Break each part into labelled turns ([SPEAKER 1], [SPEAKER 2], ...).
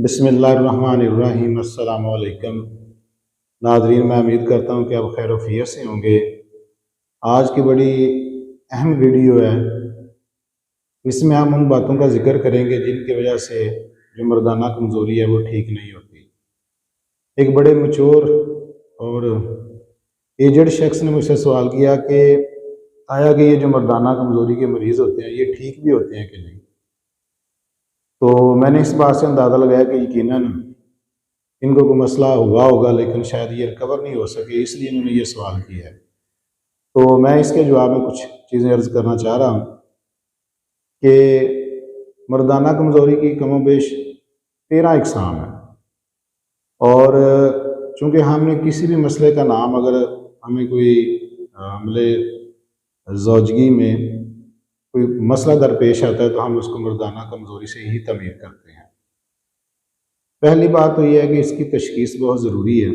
[SPEAKER 1] बिस्मिल्लाहिर्रहमानिर्रहीम। अस्सलाम वालेकुम नाज़रीन, मैं उम्मीद करता हूँ कि आप खैर वफ़ियत से होंगे। आज की बड़ी अहम वीडियो है। इसमें हम उन बातों का ज़िक्र करेंगे जिनकी वजह से जो मर्दाना कमज़ोरी है वो ठीक नहीं होती। एक बड़े मैच्योर और एजड शख्स ने मुझसे सवाल किया कि आया कि ये जो मर्दाना कमज़ोरी के मरीज़ होते हैं ये ठीक भी होते हैं कि नहीं। तो मैंने इस बात से अंदाज़ा लगाया कि यकीनन इनको कोई मसला हुआ होगा, लेकिन शायद ये रिकवर नहीं हो सके, इसलिए इन्होंने ये सवाल किया है। तो मैं इसके जवाब में कुछ चीज़ें अर्ज़ करना चाह रहा हूँ कि मर्दाना कमज़ोरी की कमोबेश 13 अक़साम है। और चूँकि हमने किसी भी मसले का नाम, अगर हमें कोई हमले ज़ौजगी में कोई मसला दरपेश आता है तो हम उसको मर्दाना कमज़ोरी से ही तमीर करते हैं। पहली बात तो यह है कि इसकी तशख़ीस बहुत ज़रूरी है।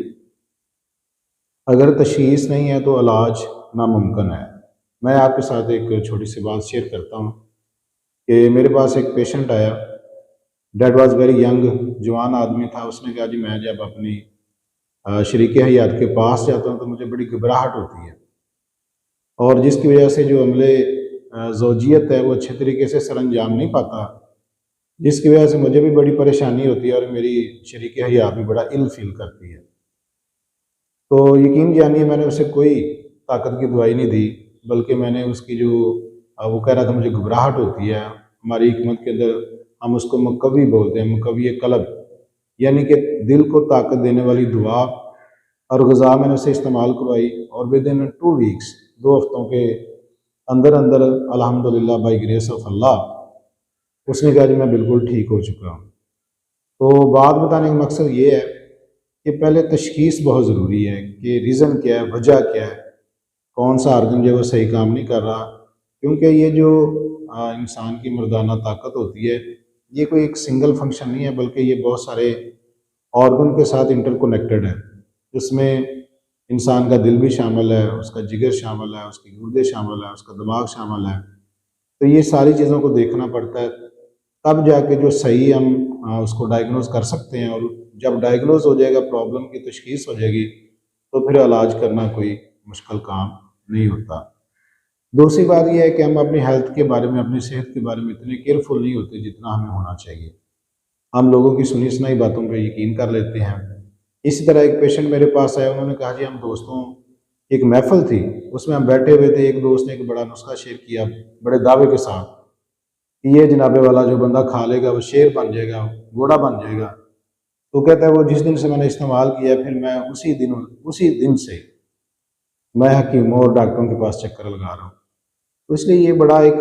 [SPEAKER 1] अगर तशख़ीस नहीं है तो इलाज नामुमकिन है। मैं आपके साथ एक छोटी सी बात शेयर करता हूँ कि मेरे पास एक पेशेंट आया, डेट वाज वेरी यंग, जवान आदमी था। उसने कहा जी मैं जब अपनी शरीके हयात के पास जाता हूँ तो मुझे बड़ी घबराहट होती है, और जिसकी वजह से जो अमले ज़ौजियत है वो अच्छे तरीके से सरअंजाम नहीं पाता, जिसकी वजह से मुझे भी बड़ी परेशानी होती है और मेरी शरीके हयात भी बड़ा इल फील करती है। तो यकीन जानिए मैंने उसे कोई ताकत की दवाई नहीं दी, बल्कि मैंने उसकी जो वो कह रहा था मुझे घबराहट होती है, हमारी हिकमत के अंदर हम उसको मुकव्वी बोलते हैं, मुकव्वी कल्ब, यानी कि दिल को ताकत देने वाली दुआ और ग़िज़ा मैंने उसे इस्तेमाल करवाई। और विद इन 2 वीक्स, 2 हफ्तों के अंदर अंदर अल्हम्दुलिल्लाह बाय ग्रेस ऑफ अल्लाह उसने कहा जी मैं बिल्कुल ठीक हो चुका हूँ। तो बात बताने का मकसद ये है कि पहले तशख़ीस बहुत ज़रूरी है कि रीज़न क्या है, वजह क्या है, कौन सा आर्गन जो है वो सही काम नहीं कर रहा। क्योंकि ये जो इंसान की मर्दाना ताकत होती है ये कोई एक सिंगल फंक्शन नहीं है, बल्कि ये बहुत सारे ऑर्गन के साथ इंटरकनेक्टेड है। इसमें इंसान का दिल भी शामिल है, उसका जिगर शामिल है, उसके गुर्दे शामिल है, उसका दिमाग शामिल है। तो ये सारी चीज़ों को देखना पड़ता है, तब जाके जो सही हम उसको डायग्नोज कर सकते हैं। और जब डायग्नोज हो जाएगा, प्रॉब्लम की तशख़ीस हो जाएगी, तो फिर इलाज करना कोई मुश्किल काम नहीं होता। दूसरी बात यह है कि हम अपनी हेल्थ के बारे में, अपनी सेहत के बारे में इतने केयरफुल नहीं होते जितना हमें होना चाहिए। हम लोगों की सुनी सुनाई बातों पर यकीन कर लेते हैं। इसी तरह एक पेशेंट मेरे पास आया, उन्होंने कहा जी हम दोस्तों, एक महफिल थी, उसमें हम बैठे हुए थे, एक दोस्त ने एक बड़ा नुस्खा शेयर किया बड़े दावे के साथ कि ये जनाबे वाला जो बंदा खा लेगा वो शेर बन जाएगा, घोड़ा बन जाएगा। तो कहता है वो जिस दिन से मैंने इस्तेमाल किया, फिर मैं उसी दिन से मैं हकीमों और डॉक्टरों के पास चक्कर लगा रहा हूँ। तो इसलिए ये बड़ा एक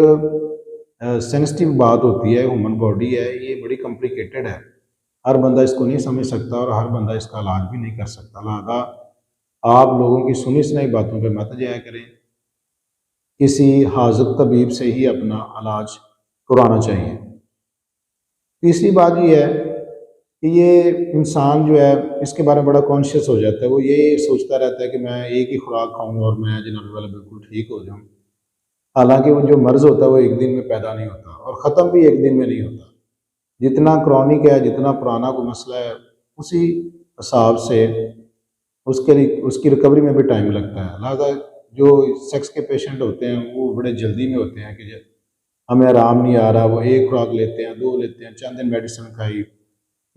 [SPEAKER 1] सेंसिटिव बात होती है, ह्यूमन बॉडी है, ये बड़ी कॉम्प्लिकेटेड है। हर बंदा इसको नहीं समझ सकता और हर बंदा इसका इलाज भी नहीं कर सकता। लिहाजा आप लोगों की सुनी सुनाई बातों पर मत जाया करें, किसी हाज़िक़ तबीब से ही अपना इलाज करवाना चाहिए। तीसरी बात ये है कि ये इंसान जो है इसके बारे में बड़ा कॉन्शियस हो जाता है, वो ये सोचता रहता है कि मैं एक ही खुराक खाऊँ और मैं जनाब वाला बिल्कुल ठीक हो जाऊँ। हालांकि वो जो मर्ज़ होता है वो एक दिन में पैदा नहीं होता और ख़त्म भी एक दिन में नहीं होता। जितना क्रॉनिक है, जितना पुराना कोई मसला है, उसी हिसाब से उसकी रिकवरी में भी टाइम लगता है। लिहाजा जो सेक्स के पेशेंट होते हैं वो बड़े जल्दी में होते हैं कि हमें आराम नहीं आ रहा, वो एक खुराक लेते हैं, 2 लेते हैं, चंद दिन मेडिसिन खाई,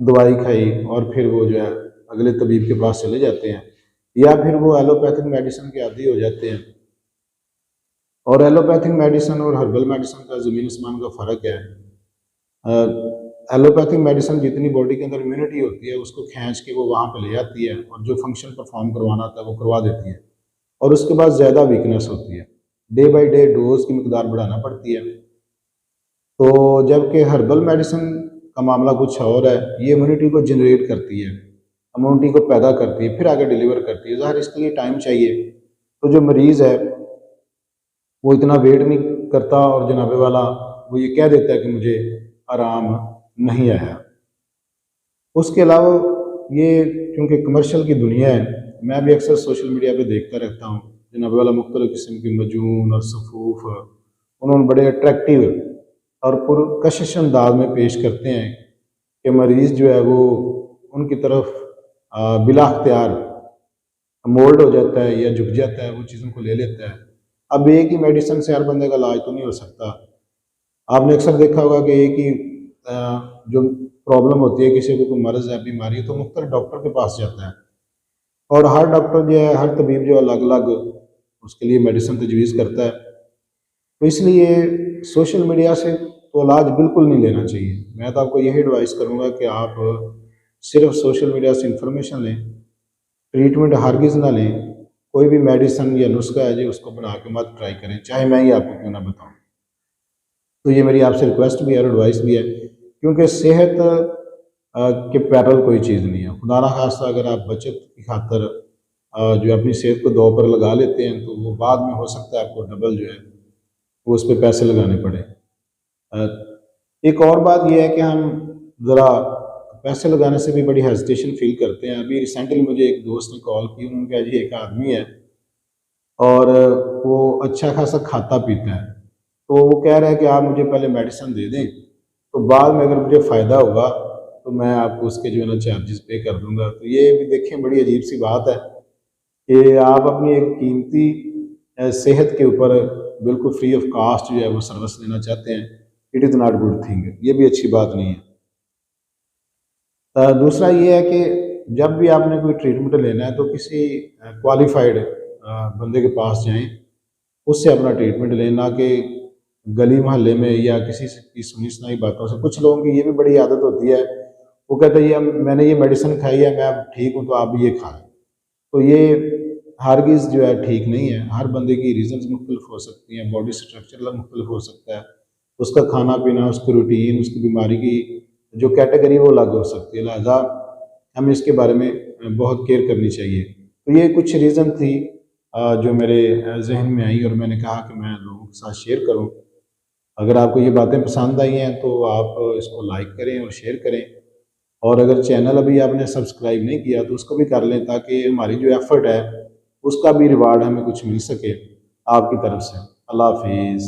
[SPEAKER 1] दवाई खाई और फिर वो जो है अगले तबीब के पास चले जाते हैं, या फिर वो एलोपैथिक मेडिसिन के आदी हो जाते हैं। और एलोपैथिक मेडिसिन और हर्बल मेडिसिन का ज़मीन आसमान का फ़र्क है। एलोपैथिक मेडिसिन जितनी बॉडी के अंदर इम्यूनिटी होती है उसको खींच के वो वहाँ पे ले जाती है और जो फंक्शन परफॉर्म करवाना था वो करवा देती है, और उसके बाद ज़्यादा वीकनेस होती है, डे बाय डे डोज की मकदार बढ़ाना पड़ती है। तो जबकि हर्बल मेडिसिन का मामला कुछ और है, ये इम्यूनिटी को जनरेट करती है, इम्यूनिटी को पैदा करती है, फिर आगे डिलीवर करती है। ज़ाहिर इसके लिए टाइम चाहिए। तो जो मरीज़ है वो इतना वेट नहीं करता और जनाबे वाला वो ये कह देता है कि मुझे आराम नहीं आया। उसके अलावा ये क्योंकि कमर्शियल की दुनिया है, मैं भी अक्सर सोशल मीडिया पे देखता रहता हूँ, जनाबे वाला मुख्तलिफ़ किस्म की मजून और सफूफ उन्होंने बड़े अट्रैक्टिव और पुरकशिश अंदाज में पेश करते हैं कि मरीज़ जो है वो उनकी तरफ बिला अख्तियार मोल्ड हो जाता है या झुक जाता है, वो चीज़ों को ले लेता है। अब एक ही मेडिसिन से हर बंदे का इलाज तो नहीं हो सकता। आपने अक्सर देखा होगा कि एक ही जो प्रॉब्लम होती है, किसी को कोई मर्ज़ है, बीमारी है, तो मुख्तलिफ डॉक्टर के पास जाता है और हर डॉक्टर जो है, हर तबीब जो अलग अलग उसके लिए मेडिसिन तजवीज़ करता है। तो इसलिए सोशल मीडिया से तो इलाज बिल्कुल नहीं लेना चाहिए। मैं तो आपको यही एडवाइस करूँगा कि आप सिर्फ सोशल मीडिया से इंफॉर्मेशन लें, ट्रीटमेंट हरगिज़ ना लें। कोई भी मेडिसिन या नुस्खा है जी, उसको बना के मत ट्राई करें, चाहे मैं ही आपको क्यों ना बताऊँ। तो ये मेरी आपसे रिक्वेस्ट भी है और एडवाइस भी है, क्योंकि सेहत के पैरल कोई चीज़ नहीं है। खुदा ना खास्ता अगर आप बचत की खातर जो अपनी सेहत को दाँव पर लगा लेते हैं, तो वो बाद में हो सकता है आपको डबल जो है वो उस पे पैसे लगाने पड़े। एक और बात ये है कि हम ज़रा पैसे लगाने से भी बड़ी हेजिटेशन फ़ील करते हैं। अभी रिसेंटली मुझे एक दोस्त ने कॉल की, उन्होंने कहा जी एक आदमी है और वो अच्छा खासा खाता पीता है, तो वो कह रहा है कि आप मुझे पहले मेडिसिन दे दें, तो बाद में अगर मुझे फ़ायदा होगा तो मैं आपको उसके जो है ना चार्जेस पे कर दूँगा। तो ये भी देखें बड़ी अजीब सी बात है कि आप अपनी एक कीमती सेहत के ऊपर बिल्कुल फ्री ऑफ कास्ट जो है वो सर्विस लेना चाहते हैं। It is not good thing, ये भी अच्छी बात नहीं है। दूसरा ये है कि जब भी आपने कोई ट्रीटमेंट लेना है तो किसी क्वालिफाइड बंदे के पास जाएं, उससे अपना ट्रीटमेंट लें, ना कि गली मोहल्ले में या किसी की सुनी सुनाई बातों से। कुछ लोगों की ये भी बड़ी आदत होती है, वो कहते हैं ये मैंने ये मेडिसिन खाई है, मैं अब ठीक हूँ, तो आप भी ये खाएं। तो ये हारगिज़ जो है ठीक नहीं है। हर बंदे की रीज़न्स मुख्तलिफ हो सकती हैं, बॉडी स्ट्रक्चर मुख्तलिफ हो सकता है, उसका खाना पीना, उसकी रूटीन, उसकी बीमारी की जो कैटेगरी वो अलग हो सकती है। लिहाजा हमें इसके बारे में बहुत केयर करनी चाहिए। तो ये कुछ रीज़न थी जो मेरे जहन में आई और मैंने कहा कि मैं लोगों के साथ शेयर करूँ। अगर आपको ये बातें पसंद आई हैं तो आप इसको लाइक करें और शेयर करें, और अगर चैनल अभी आपने सब्सक्राइब नहीं किया तो उसको भी कर लें, ताकि हमारी जो एफ़र्ट है उसका भी रिवार्ड हमें कुछ मिल सके आपकी तरफ से। अल्लाह हाफ़िज़।